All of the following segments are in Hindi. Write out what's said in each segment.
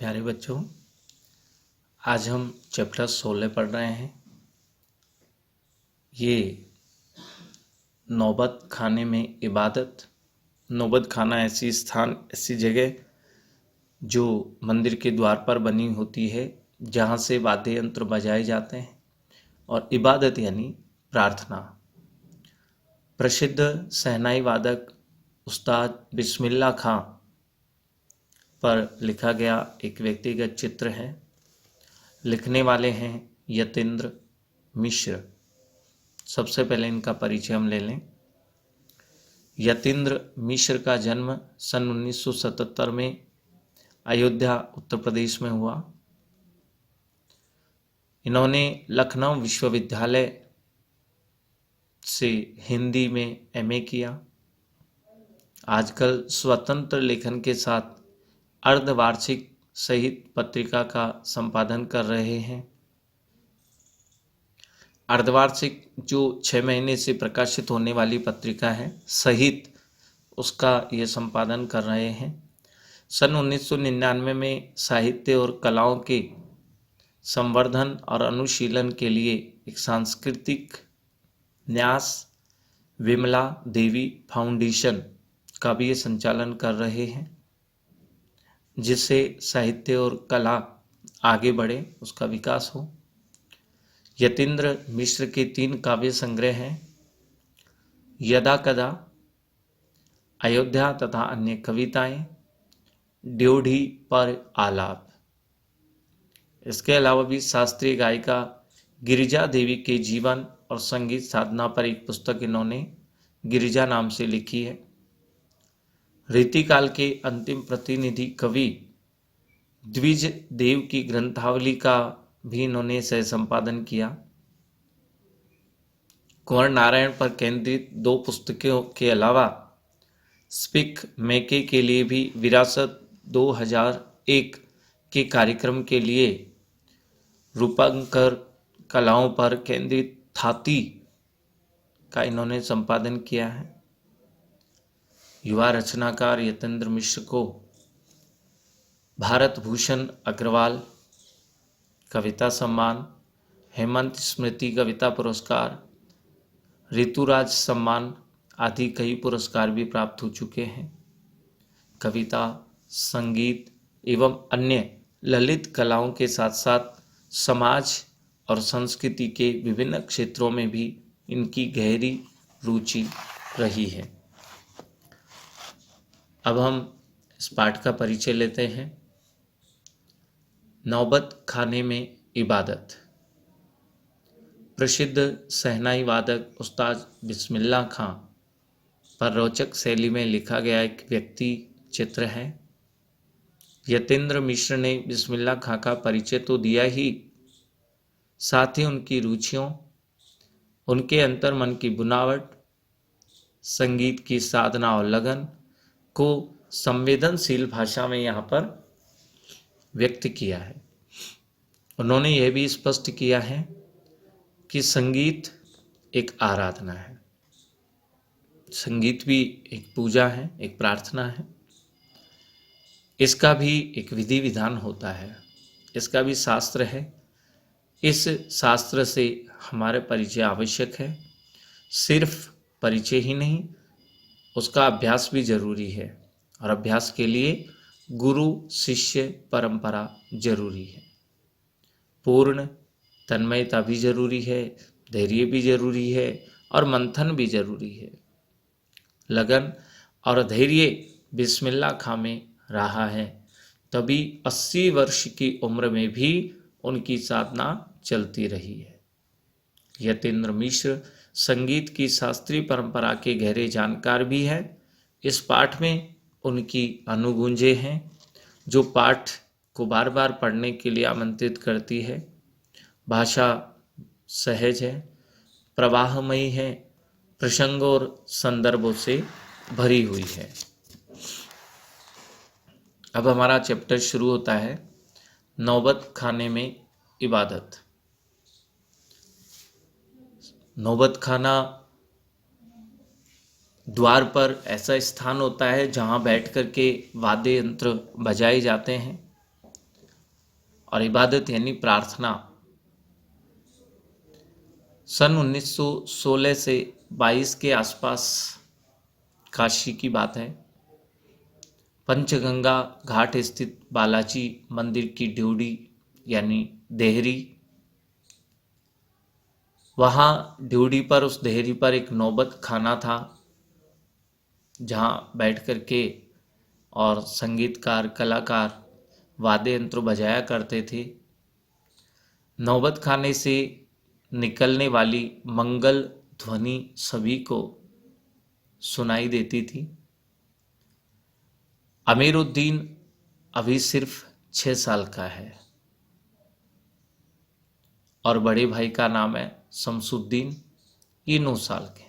प्यारे बच्चों, आज हम चैप्टर 16 पढ़ रहे हैं। ये नौबत खाने में इबादत। नौबत खाना ऐसी जगह जो मंदिर के द्वार पर बनी होती है, जहाँ से वाद्य यंत्र बजाए जाते हैं, और इबादत यानी प्रार्थना। प्रसिद्ध शहनाई वादक उस्ताद बिस्मिल्लाह खां पर लिखा गया एक व्यक्तिगत चित्र है। लिखने वाले हैं यतीन्द्र मिश्र। सबसे पहले इनका परिचय हम ले लें। यतीन्द्र मिश्र का जन्म सन 1977 में अयोध्या उत्तर प्रदेश में हुआ। इन्होंने लखनऊ विश्वविद्यालय से हिंदी में एमए किया। आजकल स्वतंत्र लेखन के साथ अर्धवार्षिक साहित्य पत्रिका का संपादन कर रहे हैं। अर्धवार्षिक जो 6 महीने से प्रकाशित होने वाली पत्रिका है साहित्य, उसका ये संपादन कर रहे हैं। सन 1999 में साहित्य और कलाओं के संवर्धन और अनुशीलन के लिए एक सांस्कृतिक न्यास विमला देवी फाउंडेशन का भी ये संचालन कर रहे हैं, जिससे साहित्य और कला आगे बढ़े, उसका विकास हो। यतीन्द्र मिश्र के 3 काव्य संग्रह हैं, यदा कदा, अयोध्या तथा अन्य कविताएं, ड्योढ़ी पर आलाप। इसके अलावा भी शास्त्रीय गायिका गिरिजा देवी के जीवन और संगीत साधना पर एक पुस्तक इन्होंने गिरिजा नाम से लिखी है। रीतिकाल के अंतिम प्रतिनिधि कवि द्विज देव की ग्रंथावली का भी इन्होंने सह संपादन किया। कुंवर नारायण पर केंद्रित 2 पुस्तकों के अलावा स्पीक मेके के लिए भी विरासत 2001 के कार्यक्रम के लिए रूपांकर कलाओं पर केंद्रित थाती का इन्होंने संपादन किया है। युवा रचनाकार यतीन्द्र मिश्र को भारत भूषण अग्रवाल कविता सम्मान, हेमंत स्मृति कविता पुरस्कार, ऋतुराज सम्मान आदि कई पुरस्कार भी प्राप्त हो चुके हैं। कविता, संगीत एवं अन्य ललित कलाओं के साथ साथ समाज और संस्कृति के विभिन्न क्षेत्रों में भी इनकी गहरी रुचि रही है। अब हम इस पाठ का परिचय लेते हैं। नौबत खाने में इबादत। प्रसिद्ध शहनाई वादक उस्ताद बिस्मिल्लाह खां पर रोचक शैली में लिखा गया एक व्यक्ति चित्र है। यतीन्द्र मिश्र ने बिस्मिल्लाह खां का परिचय तो दिया ही, साथ ही उनकी रुचियों, उनके अंतर्मन की बुनावट, संगीत की साधना और लगन को संवेदनशील भाषा में यहाँ पर व्यक्त किया है। उन्होंने यह भी स्पष्ट किया है कि संगीत एक आराधना है, संगीत भी एक पूजा है, एक प्रार्थना है। इसका भी एक विधि विधान होता है, इसका भी शास्त्र है। इस शास्त्र से हमारे परिचय आवश्यक है। सिर्फ परिचय ही नहीं, उसका अभ्यास भी जरूरी है, और अभ्यास के लिए गुरु शिष्य परंपरा जरूरी है। पूर्ण तन्मयता भी जरूरी है, धैर्य भी जरूरी है, और मंथन भी जरूरी है। लगन और धैर्य बिस्मिल्लाह खां में रहा है, तभी 80 वर्ष की उम्र में भी उनकी साधना चलती रही है। यतीन्द्र मिश्र संगीत की शास्त्रीय परंपरा के गहरे जानकार भी हैं। इस पाठ में उनकी अनुगूंजें हैं, जो पाठ को बार बार पढ़ने के लिए आमंत्रित करती है। भाषा सहज है, प्रवाहमयी है, प्रसंगों और संदर्भों से भरी हुई है। अब हमारा चैप्टर शुरू होता है, नौबत खाने में इबादत। नौबत खाना द्वार पर ऐसा स्थान होता है जहाँ बैठ कर के वाद्य यंत्र बजाए जाते हैं। और इबादत यानी प्रार्थना। सन 1916 से 22 के आसपास काशी की बात है। पंचगंगा घाट स्थित बालाजी मंदिर की ड्योढ़ी यानी देहरी, वहाँ ड्योढ़ी पर, उस देहरी पर एक नौबत खाना था जहाँ बैठ कर के और संगीतकार, कलाकार वाद्य यंत्र बजाया करते थे। नौबत खाने से निकलने वाली मंगल ध्वनि सभी को सुनाई देती थी। अमीरुद्दीन अभी सिर्फ 6 साल का है और बड़े भाई का नाम है शमसुद्दीन, ये 9 साल के।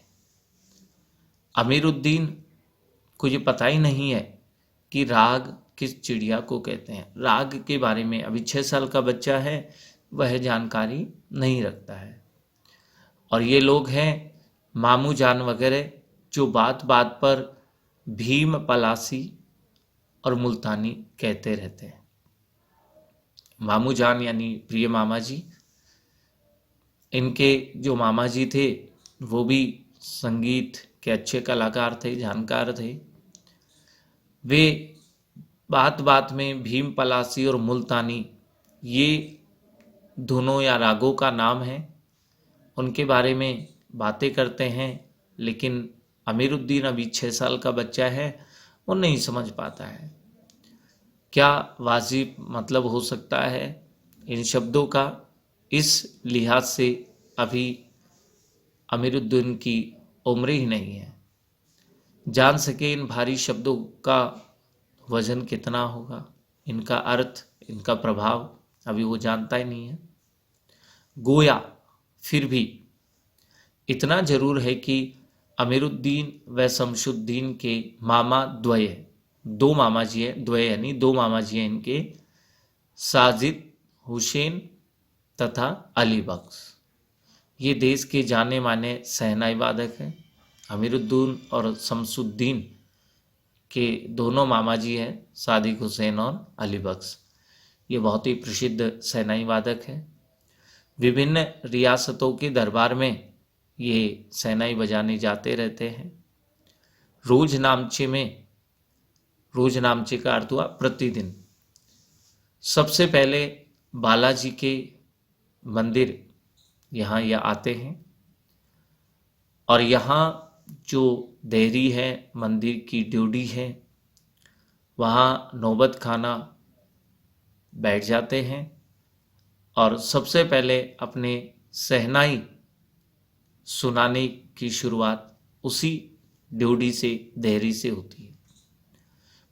अमीरुद्दीन को ये पता ही नहीं है कि राग किस चिड़िया को कहते हैं। राग के बारे में अभी 6 साल का बच्चा है, वह जानकारी नहीं रखता है। और ये लोग हैं मामू जान वगैरह, जो बात बात पर भीम पलासी और मुल्तानी कहते रहते हैं। मामू जान यानी प्रिय मामा जी, इनके जो मामा जी थे वो भी संगीत के अच्छे कलाकार थे, जानकार थे। वे बात बात में भीम पलासी और मुल्तानी, ये धुनों या रागों का नाम है, उनके बारे में बातें करते हैं। लेकिन अमीरुद्दीन अभी 6 साल का बच्चा है, वो नहीं समझ पाता है क्या वाजिब मतलब हो सकता है इन शब्दों का। इस लिहाज से अभी अमीरुद्दीन की उम्र ही नहीं है जान सके इन भारी शब्दों का वजन कितना होगा, इनका अर्थ, इनका प्रभाव अभी वो जानता ही नहीं है। गोया फिर भी इतना जरूर है कि अमीरुद्दीन व शमसुद्दीन के मामा द्वय, 2 मामा जी हैं, द्वय यानी 2 मामा जी हैं इनके, साजिद हुसैन तथा अली बख्श, ये देश के जाने माने शहनाई वादक हैं। अमीरुद्दीन और शमसुद्दीन के दोनों मामा जी हैं, सादिक हुसैन और अली बख्श, ये बहुत ही प्रसिद्ध शहनाई वादक हैं। विभिन्न रियासतों के दरबार में ये शहनाई बजाने जाते रहते हैं। रोज नामचे का अर्थ हुआ प्रतिदिन। सबसे पहले बालाजी के मंदिर यहाँ ये आते हैं और यहाँ जो देहरी है, मंदिर की ड्योढ़ी है, वहाँ नौबत खाना बैठ जाते हैं और सबसे पहले अपने शहनाई सुनाने की शुरुआत उसी ड्योढ़ी से, देहरी से होती है।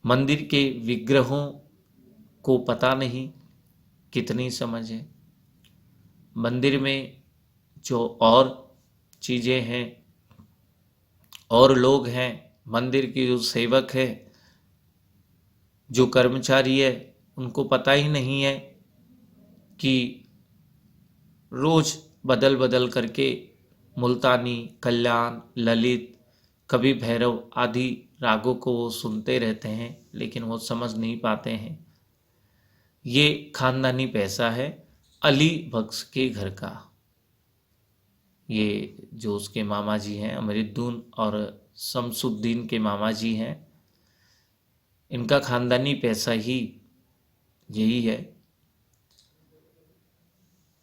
मंदिर के विग्रहों को पता नहीं कितनी समझ है। मंदिर में जो और चीज़ें हैं और लोग हैं, मंदिर के जो सेवक है, जो कर्मचारी है, उनको पता ही नहीं है कि रोज बदल बदल करके मुल्तानी, कल्याण, ललित, कभी भैरव आदि रागों को वो सुनते रहते हैं, लेकिन वो समझ नहीं पाते हैं। ये खानदानी पैसा है अली बख्श के घर का। ये जो उसके मामा जी हैं अमीरुद्दीन और शमसुद्दीन के मामा जी हैं, इनका खानदानी पैसा ही यही है।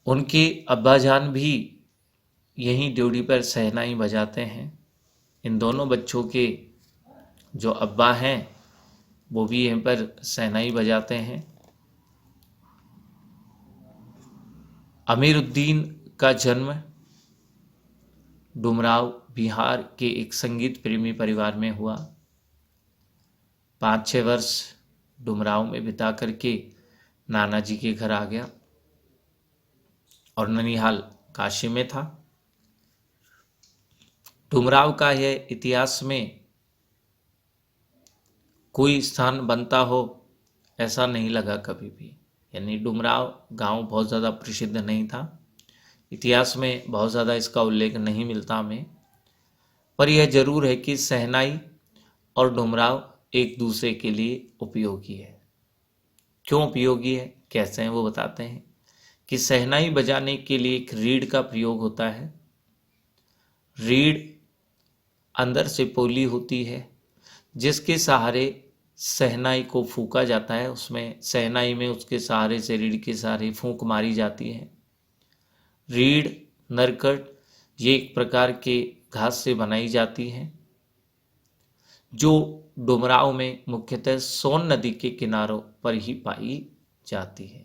उनके अब्बाजान भी यहीं ड्योढ़ी पर शहनाई बजाते हैं। इन दोनों बच्चों के जो अब्बा हैं वो भी यहीं पर शहनाई बजाते हैं। अमीरुद्दीन का जन्म डुमराव, बिहार के एक संगीत प्रेमी परिवार में हुआ। 5-6 वर्ष डुमराव में बिता करके नाना जी के घर आ गया और ननिहाल काशी में था। डुमराव का यह इतिहास में कोई स्थान बनता हो ऐसा नहीं लगा कभी भी। यानी डुमराव गांव बहुत ज़्यादा प्रसिद्ध नहीं था, इतिहास में बहुत ज़्यादा इसका उल्लेख नहीं मिलता हमें। पर यह जरूर है कि शहनाई और डुमराव एक दूसरे के लिए उपयोगी है। क्यों उपयोगी है, कैसे हैं, वो बताते हैं कि शहनाई बजाने के लिए एक रीढ़ का प्रयोग होता है। रीढ़ अंदर से पोली होती है जिसके सहारे शहनाई को फूंका जाता है। उसमें शहनाई में उसके सहारे से, रीढ़ के सहारे फूंक मारी जाती है। रीढ़, नरकट ये एक प्रकार के घास से बनाई जाती है जो डुमराव में मुख्यतः सोन नदी के किनारों पर ही पाई जाती है।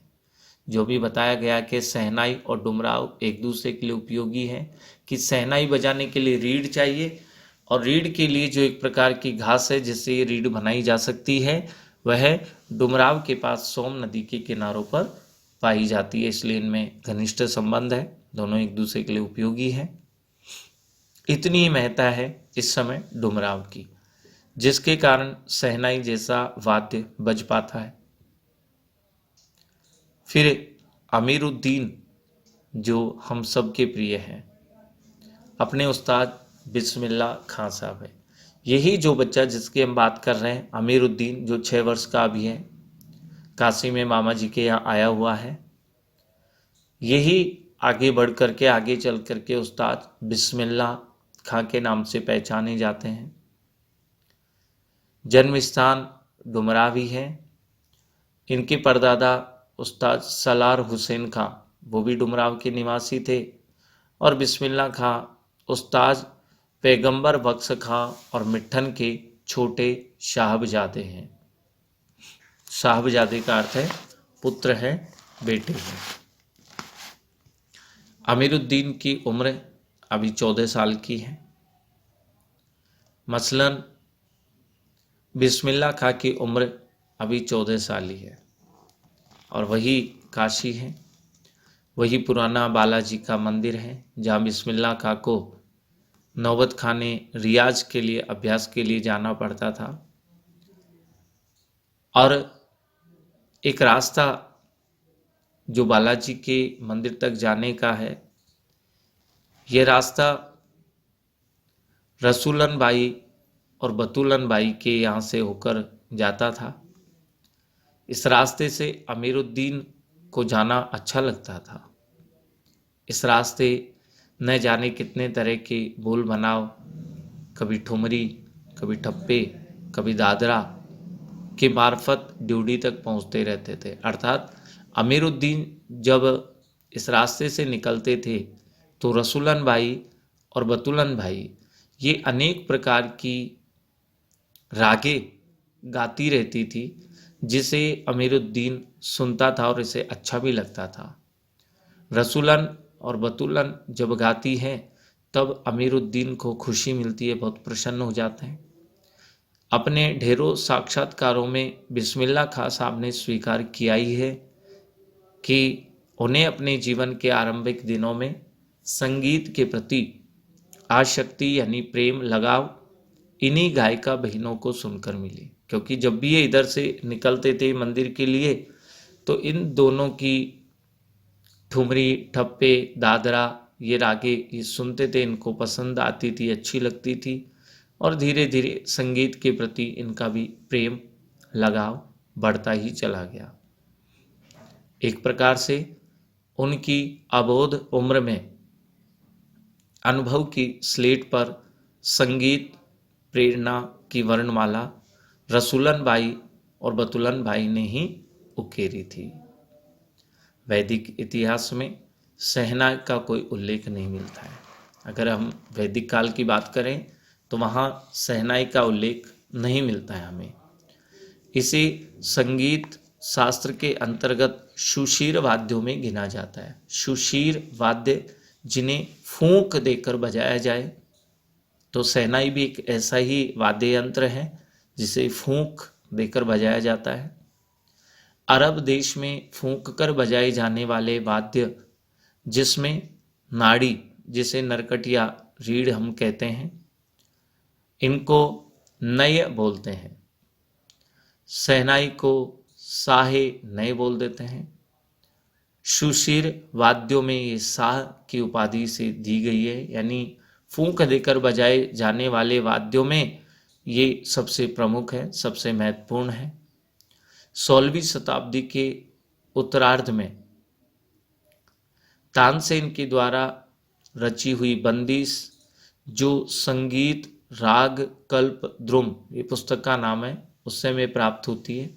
जो भी बताया गया कि शहनाई और डुमराव एक दूसरे के लिए उपयोगी है, कि शहनाई बजाने के लिए रीढ़ चाहिए और रीढ़ के लिए जो एक प्रकार की घास है जिससे ये रीढ़ बनाई जा सकती है, वह डुमराव के पास सोम नदी के किनारों पर पाई जाती है। इसलिए इनमें घनिष्ठ संबंध है, दोनों एक दूसरे के लिए उपयोगी हैं। इतनी महत्ता है इस समय डुमराव की, जिसके कारण शहनाई जैसा वाद्य बज पाता है। फिर अमीरुद्दीन जो हम सब के प्रिय हैं, अपने उस्ताद बिस्मिल्लाह खां साहब है। यही जो बच्चा जिसकी हम बात कर रहे हैं, अमीरुद्दीन, जो 6 वर्ष का अभी है, काशी में मामा जी के यहाँ आया हुआ है, यही आगे बढ़ करके, आगे चल करके उस्ताद बिस्मिल्लाह खां के नाम से पहचाने जाते हैं। जन्म स्थान डुमरावी है। इनके परदादा उस्ताद सलार हुसैन खां, वो भी डुमराव के निवासी थे। और बिस्मिल्लाह खां उस्ताद पैगंबर बख्श खां और मिट्ठन के छोटे साहबजादे हैं। साहबजादे का अर्थ है पुत्र है, बेटे हैं। अमीरुद्दीन की उम्र अभी 14 साल की है। मसलन बिस्मिल्लाह खां की उम्र अभी 14 साल ही है और वही काशी है, वही पुराना बालाजी का मंदिर है जहाँ बिस्मिल्लाह खां को नौबत खाने रियाज के लिए, अभ्यास के लिए जाना पड़ता था। और एक रास्ता जो बालाजी के मंदिर तक जाने का है, ये रास्ता रसूलन बाई और बतूलन बाई के यहाँ से होकर जाता था। इस रास्ते से अमीरुद्दीन को जाना अच्छा लगता था। इस रास्ते न जाने कितने तरह के बोल बनाव, कभी ठुमरी, कभी ठप्पे, कभी दादरा के मार्फत ड्यूडी तक पहुंचते रहते थे। अर्थात अमीरुद्दीन जब इस रास्ते से निकलते थे तो रसूलन भाई और बतूलन भाई ये अनेक प्रकार की रागे गाती रहती थी, जिसे अमीरुद्दीन सुनता था और इसे अच्छा भी लगता था। रसूलन और बतूलन जब गाती हैं तब अमीरुद्दीन को खुशी मिलती है, बहुत प्रसन्न हो जाते हैं। अपने ढेरों साक्षात्कारों में बिस्मिल्लाह खां साहब ने स्वीकार किया ही है कि उन्हें अपने जीवन के आरंभिक दिनों में संगीत के प्रति आसक्ति यानी प्रेम, लगाव इन्हीं गायिका बहनों को सुनकर मिली। क्योंकि जब भी ये इधर से निकलते थे मंदिर के लिए तो इन दोनों की ठुमरी, ठप्पे, दादरा ये रागे ये सुनते थे, इनको पसंद आती थी, अच्छी लगती थी और धीरे धीरे संगीत के प्रति इनका भी प्रेम, लगाव बढ़ता ही चला गया। एक प्रकार से उनकी अबोध उम्र में अनुभव की स्लेट पर संगीत प्रेरणा की वर्णमाला रसूलन बाई और बतूलन भाई ने ही उकेरी थी। वैदिक इतिहास में शहनाई का कोई उल्लेख नहीं मिलता है। अगर हम वैदिक काल की बात करें तो वहाँ शहनाई का उल्लेख नहीं मिलता है हमें। इसे संगीत शास्त्र के अंतर्गत सुशीर वाद्यों में गिना जाता है। सुशीर वाद्य जिन्हें फूंक देकर बजाया जाए, तो शहनाई भी एक ऐसा ही वाद्य यंत्र है जिसे फूंक देकर बजाया जाता है। अरब देश में फूंक कर बजाए जाने वाले वाद्य जिसमें नाड़ी, जिसे नरकट या रीढ़ हम कहते हैं, इनको नय बोलते हैं। शहनाई को साहे नय बोल देते हैं। सुशीर वाद्यों में ये साह की उपाधि से दी गई है, यानी फूंक देकर बजाए जाने वाले वाद्यों में ये सबसे प्रमुख है, सबसे महत्वपूर्ण है। 16वीं शताब्दी के उत्तरार्ध में तानसेन के द्वारा रची हुई बंदिश, जो संगीत राग कल्प द्रुम, ये पुस्तक का नाम है, उससे में प्राप्त होती है।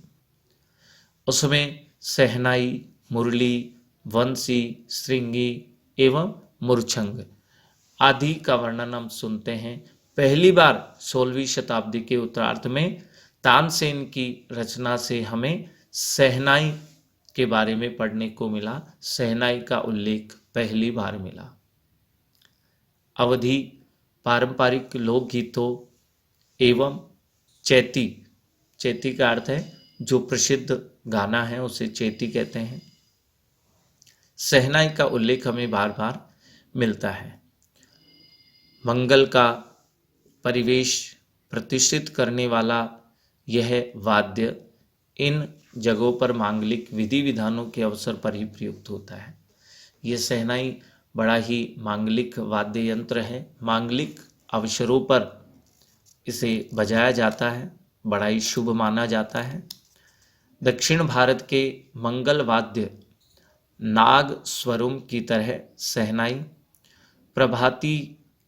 उसमें सहनाई, मुरली, वंशी, श्रृंगी एवं मूर्छंग आदि का वर्णन हम सुनते हैं। पहली बार 16वीं शताब्दी के उत्तरार्ध में तानसेन की रचना से हमें सहनाई के बारे में पढ़ने को मिला। सहनाई का उल्लेख पहली बार मिला। अवधि पारंपरिक लोकगीतों एवं चैती, चैती का अर्थ है जो प्रसिद्ध गाना है उसे चैती कहते हैं। सहनाई का उल्लेख हमें बार बार मिलता है। मंगल का परिवेश प्रतिष्ठित करने वाला यह वाद्य इन जगहों पर मांगलिक विधि विधानों के अवसर पर ही प्रयुक्त होता है। यह सहनाई बड़ा ही मांगलिक वाद्य यंत्र है। मांगलिक अवसरों पर इसे बजाया जाता है, बड़ा ही शुभ माना जाता है। दक्षिण भारत के मंगल वाद्य नाग स्वरुम की तरह सहनाई प्रभाती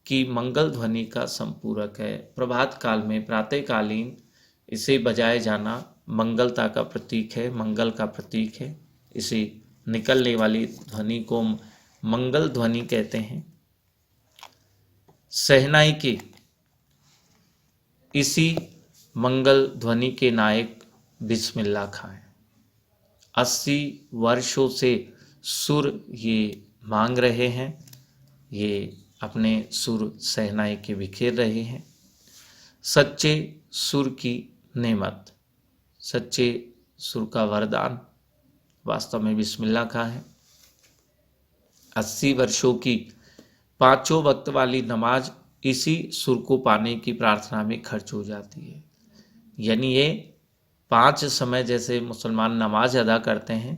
की मंगल ध्वनि का संपूरक है। प्रभात काल में प्रातःकालीन इसे बजाए जाना मंगलता का प्रतीक है, मंगल का प्रतीक है। इसे निकलने वाली ध्वनि को मंगल ध्वनि कहते हैं। सहनाई के इसी मंगल ध्वनि के नायक बिस्मिल्लाह खां हैं। 80 वर्षों से सुर ये मांग रहे हैं, ये अपने सुर सहनाई के बिखेर रहे हैं। सच्चे सुर की नेमत, सच्चे सुर का वरदान वास्तव में बिस्मिल्लाह खां है। 80 वर्षों की 5 वक्त वाली नमाज इसी सुर को पाने की प्रार्थना में खर्च हो जाती है। यानी ये 5 समय जैसे मुसलमान नमाज अदा करते हैं,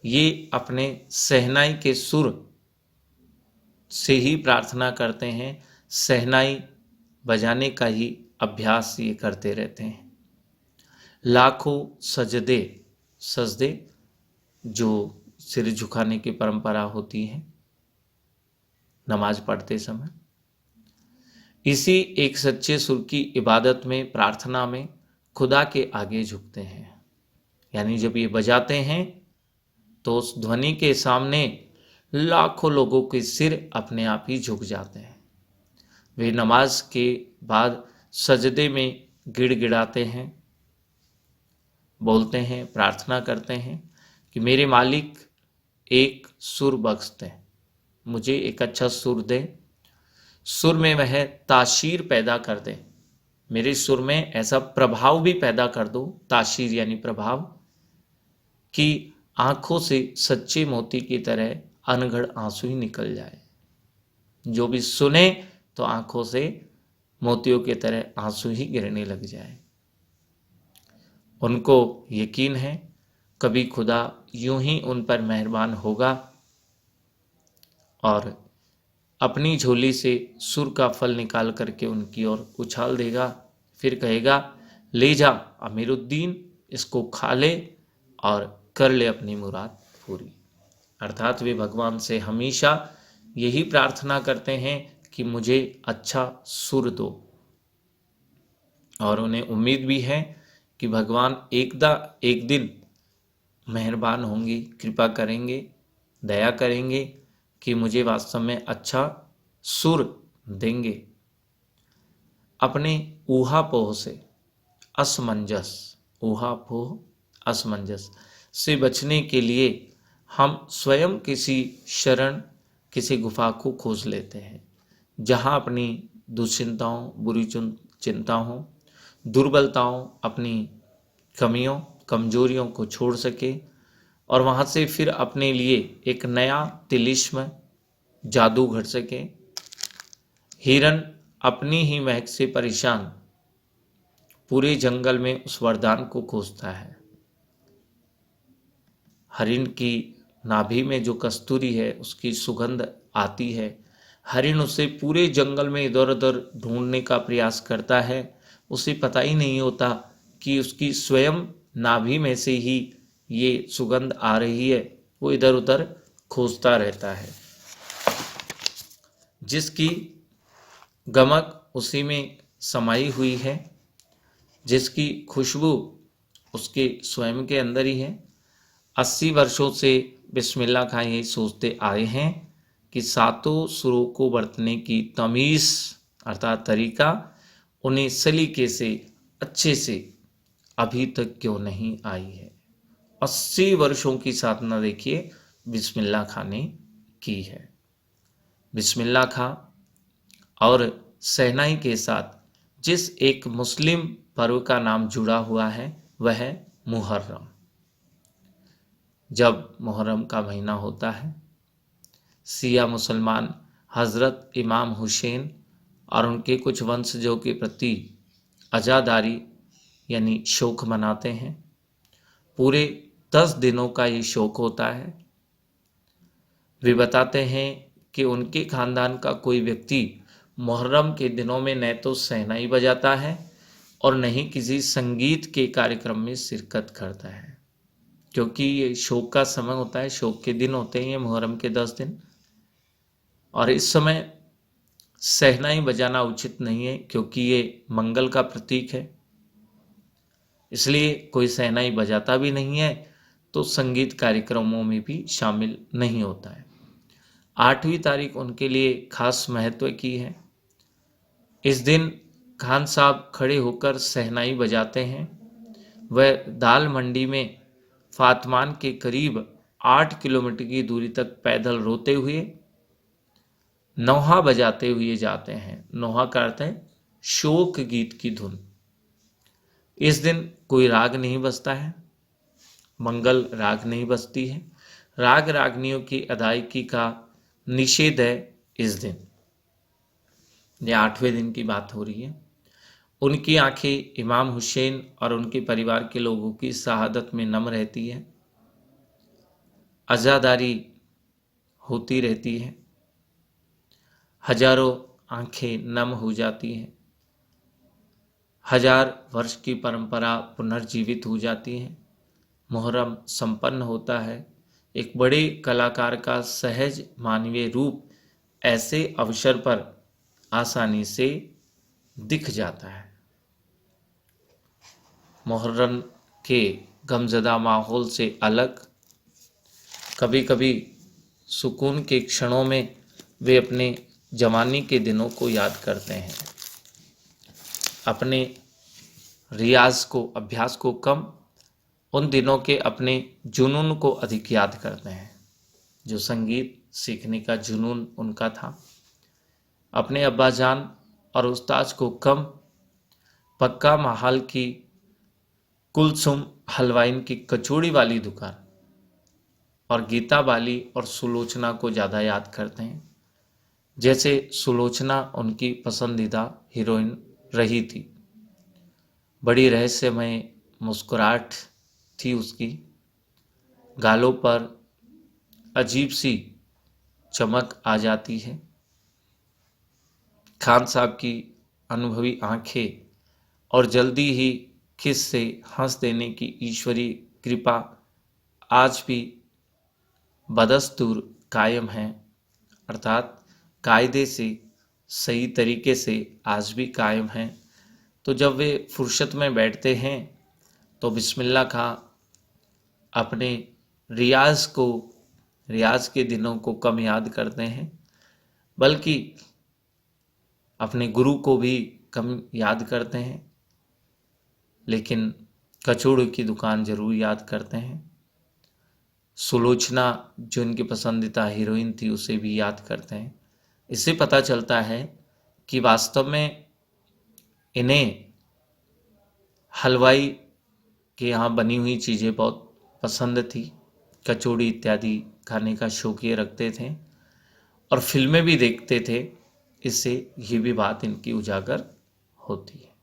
ये अपने सहनाई के सुर से ही प्रार्थना करते हैं। सहनाई बजाने का ही अभ्यास ये करते रहते हैं। लाखों सजदे, सजदे जो सिर झुकाने की परंपरा होती है नमाज पढ़ते समय, इसी एक सच्चे सुर की इबादत में, प्रार्थना में खुदा के आगे झुकते हैं। यानी जब ये बजाते हैं तो उस ध्वनि के सामने लाखों लोगों के सिर अपने आप ही झुक जाते हैं। वे नमाज के बाद सजदे में गिड़गिड़ाते हैं, बोलते हैं, प्रार्थना करते हैं कि मेरे मालिक एक सुर बख्श दें, मुझे एक अच्छा सुर दें, सुर में वह ताशीर पैदा कर दे, मेरे सुर में ऐसा प्रभाव भी पैदा कर दो, ताशीर यानी प्रभाव, कि आंखों से सच्चे मोती की तरह अनगढ़ आंसू ही निकल जाए। जो भी सुने तो आंखों से मोतियों की तरह आंसू ही गिरने लग जाए। उनको यकीन है कभी खुदा यूं ही उन पर मेहरबान होगा और अपनी झोली से सुर का फल निकाल करके उनकी ओर उछाल देगा, फिर कहेगा ले जा अमीरुद्दीन, इसको खा ले और कर ले अपनी मुराद पूरी। अर्थात वे भगवान से हमेशा यही प्रार्थना करते हैं कि मुझे अच्छा सुर दो, और उन्हें उम्मीद भी है कि भगवान एक दिन मेहरबान होंगे, कृपा करेंगे, दया करेंगे कि मुझे वास्तव में अच्छा सुर देंगे। अपने ऊहापोह से असमंजस, ऊहापोह असमंजस से बचने के लिए हम स्वयं किसी शरण, किसी गुफा को खोज लेते हैं जहाँ अपनी दुश्चिंताओं, बुरी चिंताओं, दुर्बलताओं, अपनी कमियों, कमजोरियों को छोड़ सके और वहाँ से फिर अपने लिए एक नया तिलिस्म, जादू घड़ सके। हिरन अपनी ही महक से परेशान पूरे जंगल में उस वरदान को खोजता है। हरिण की नाभि में जो कस्तूरी है उसकी सुगंध आती है, हरिण उसे पूरे जंगल में इधर उधर ढूंढने का प्रयास करता है। उसे पता ही नहीं होता कि उसकी स्वयं नाभि में से ही ये सुगंध आ रही है, वो इधर उधर खोजता रहता है। जिसकी गमक उसी में समाई हुई है, जिसकी खुशबू उसके स्वयं के अंदर ही है। 80 वर्षों से बिस्मिल्लाह खां यही सोचते आए हैं कि सातों सुरों को बरतने की तमीज़ अर्थात तरीका उन्हें सलीके से अच्छे से अभी तक क्यों नहीं आई है। 80 वर्षों की साधना देखिए बिस्मिल्लाह खां ने की है। बिस्मिल्लाह खां और शहनाई के साथ जिस एक मुस्लिम पर्व का नाम जुड़ा हुआ है वह है मुहर्रम। जब मुहर्रम का महीना होता है, सिया मुसलमान हज़रत इमाम हुसैन और उनके कुछ वंशजों के प्रति अज़ादारी यानी शोक मनाते हैं। पूरे 10 दिनों का ये शोक होता है। वे बताते हैं कि उनके खानदान का कोई व्यक्ति मुहर्रम के दिनों में न तो शहनाई बजाता है और न ही किसी संगीत के कार्यक्रम में शिरकत करता है, क्योंकि ये शोक का समय होता है, शोक के दिन होते हैं ये मुहर्रम के 10 दिन, और इस समय शहनाई बजाना उचित नहीं है क्योंकि ये मंगल का प्रतीक है। इसलिए कोई शहनाई बजाता भी नहीं है तो संगीत कार्यक्रमों में भी शामिल नहीं होता है। 8वीं तारीख उनके लिए खास महत्व की है। इस दिन खान साहब खड़े होकर शहनाई बजाते हैं। वह दाल मंडी में फातमान के करीब 8 किलोमीटर की दूरी तक पैदल रोते हुए नौहा बजाते हुए जाते हैं। नौहा का अर्थ है शोक गीत की धुन। इस दिन कोई राग नहीं बजता है, मंगल राग नहीं बजती है। राग रागनियों की अदायगी का निषेध है इस दिन। ये 8वें दिन की बात हो रही है। उनकी आंखें इमाम हुसैन और उनके परिवार के लोगों की शहादत में नम रहती है। अज़ादारी होती रहती है। हजारों आंखें नम हो जाती हैं। 1000 वर्ष की परंपरा पुनर्जीवित हो जाती है। मुहर्रम संपन्न होता है। एक बड़े कलाकार का सहज मानवीय रूप ऐसे अवसर पर आसानी से दिख जाता है। मुहर्रम के गमज़दा माहौल से अलग कभी कभी सुकून के क्षणों में वे अपने जवानी के दिनों को याद करते हैं। अपने रियाज को, अभ्यास को कम, उन दिनों के अपने जुनून को अधिक याद करते हैं। जो संगीत सीखने का जुनून उनका था। अपने अब्बाजान और उस्ताद को कम, पक्का महाल की कुलसुम हलवाइन की कचौड़ी वाली दुकान और गीता बाली और सुलोचना को ज़्यादा याद करते हैं। जैसे सुलोचना उनकी पसंदीदा हीरोइन रही थी। बड़ी रहस्यमय मुस्कुराहट थी उसकी, गालों पर अजीब सी चमक आ जाती है। खान साहब की अनुभवी आंखें और जल्दी ही खिस से हंस देने की ईश्वरीय कृपा आज भी बदस्तूर कायम है, अर्थात कायदे से, सही तरीके से आज भी कायम है। तो जब वे फुर्सत में बैठते हैं तो बिस्मिल्लाह खां अपने रियाज के दिनों को कम याद करते हैं, बल्कि अपने गुरु को भी कम याद करते हैं, लेकिन कचौड़ी की दुकान जरूर याद करते हैं। सुलोचना जो इनकी पसंदीदा हीरोइन थी उसे भी याद करते हैं। इससे पता चलता है कि वास्तव में इन्हें हलवाई के यहाँ बनी हुई चीज़ें बहुत पसंद थी। कचौड़ी इत्यादि खाने का शौक ये रखते थे और फिल्में भी देखते थे। इससे ये भी बात इनकी उजागर होती है।